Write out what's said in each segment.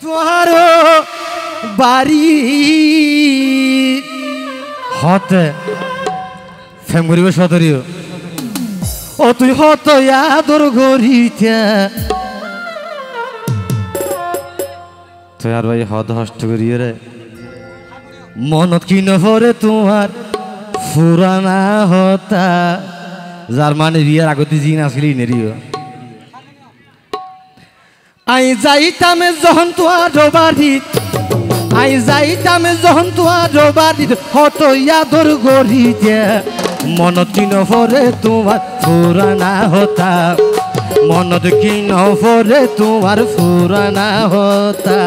তোমারও বাড়ি হতে ফেম করিব সদরিও ও তুই হত আদর গরিতা তুই আর ভাই হদ হষ্ট করিয়ে রে মনত কি নভরে তোমার ফুরানা হতা যার মানে বিয়ার আগতে জিন আসলি নেরিও আই যাইতামে যখন তোমার বাড়িত আই যাইতামে যখন তোমার বাড়িত হত আদর গরিতা মনত কি নভরে তোমার ফুরানা হতা মনত কি নভরে তোমার ফুরানা হতা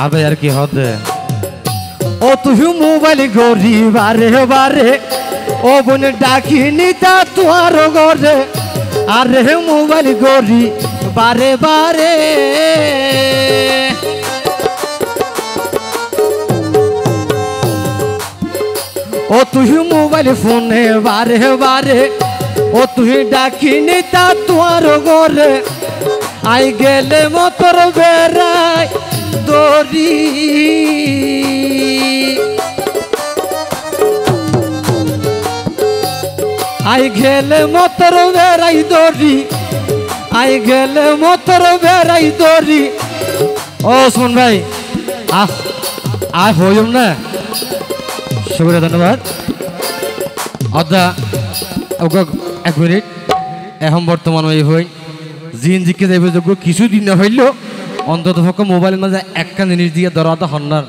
আবে আর কি হতে ও তুই মোবাইল গরি বারে বারে ও বোন ডাকিনি তা তোমার ঘরে আরে মোবাইল গরি বারে বারে ও তুই মোবাইল ফোনে বারে বারে ও তুই ডাকিনি তা তোমার ঘরে আই গেলে মতর বেড়াই দরি আই গেলে মতর বেড়াই দরি আই গেলে মতর বেড়াই দরি ও শোন ভাই আহ হইম না শুভরে ধন্যবাদ অদা ওকে 1 মিনিট এখন বর্তমান ওই হই জিন জিকে যাইবে যোগ্য কিছুদিন না হইল অন্তত পক্ষে মোবাইলের মাঝে একটা জিনিস দিয়ে ধরা হন্নার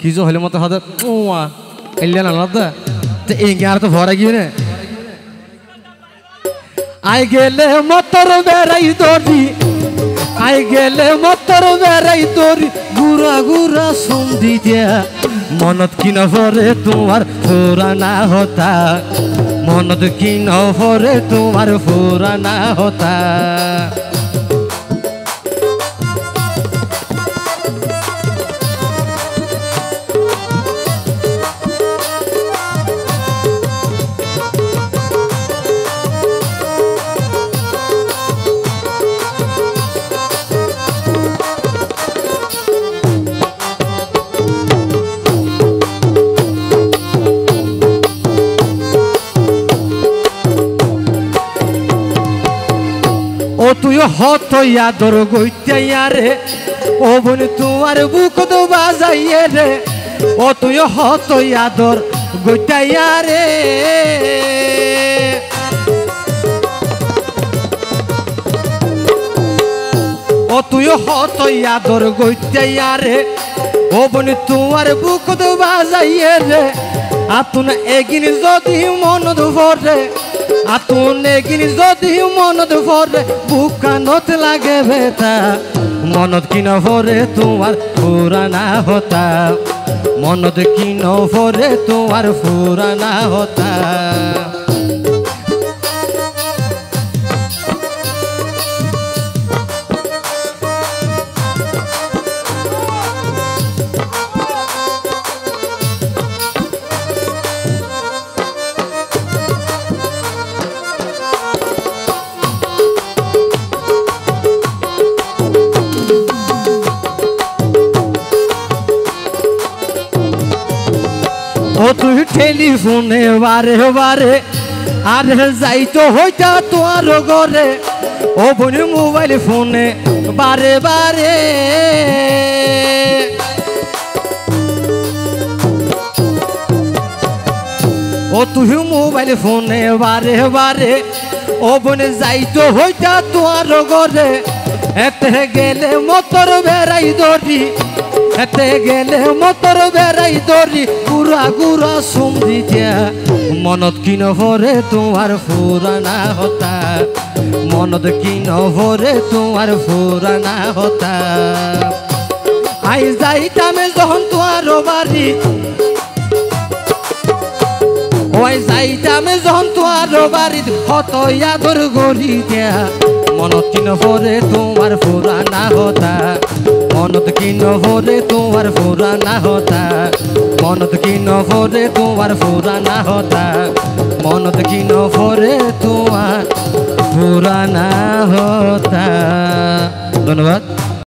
কিছু হলে মতো হাতে এলিয়ান আলাদা তো এই আর তো ভরা গিয়ে না আই গেলে মতর বেড়াই দরি আই গেলে মতর বেড়াই দরি গুড়া গুড়া সন্ধি দিয়া মনত কি নভরে তোমার ফুরানা হতা মনত কি নভরে তোমার ফুরানা হতা ও তুই হত আদর গইতাইয়া রে ও বোন তোমার বুক তো বাজাইয়ে রে ও তুই হত আদর গইতাইয়া রে ও তুই হত আদর গইতাইয়া রে ও বোন তোমার বুক তো বাজাইয়ে রে আতুন এগিন যদি মন ধরে আতুন এগিন যদি মন ধরে বুকানত লাগে বেতা মনত কি নভরে তোমার ফুরানা হতা মনত কি নভরে তোমার ফুরানা হতা ও তুই টেলিফোনে বারে বারে আরে যাইতো হইতা তোমার ঘরে ও বোন মোবাইল ফোনে বারে বারে ও তুই মোবাইল ফোনে বারে বারে ও বোন যাইতো হইতা তোমার ঘরে এতে গেলে মতর বেড়াই দরি এতে গেলে মতর বেড়াই দরি গুড়া গুড়া সন্ধি দিয়া মনত কি নভরে তোমার ফুরানা হতা মনত কি নভরে তোমার ফুরানা হতা আই যাইতামে যখন তোমার বাড়ি ওই যাইতামে যখন তোমার বাড়ি হত আদর গড়ি দেয়া মনত কিন ভরে তোমার পুরানা হতা মনত কিন ভরে তোমার পুরানা হতা মনত কিন ভরে তোমার পুরানা হতা মনত কিন ভরে তোমার পুরানা হতা। ধন্যবাদ।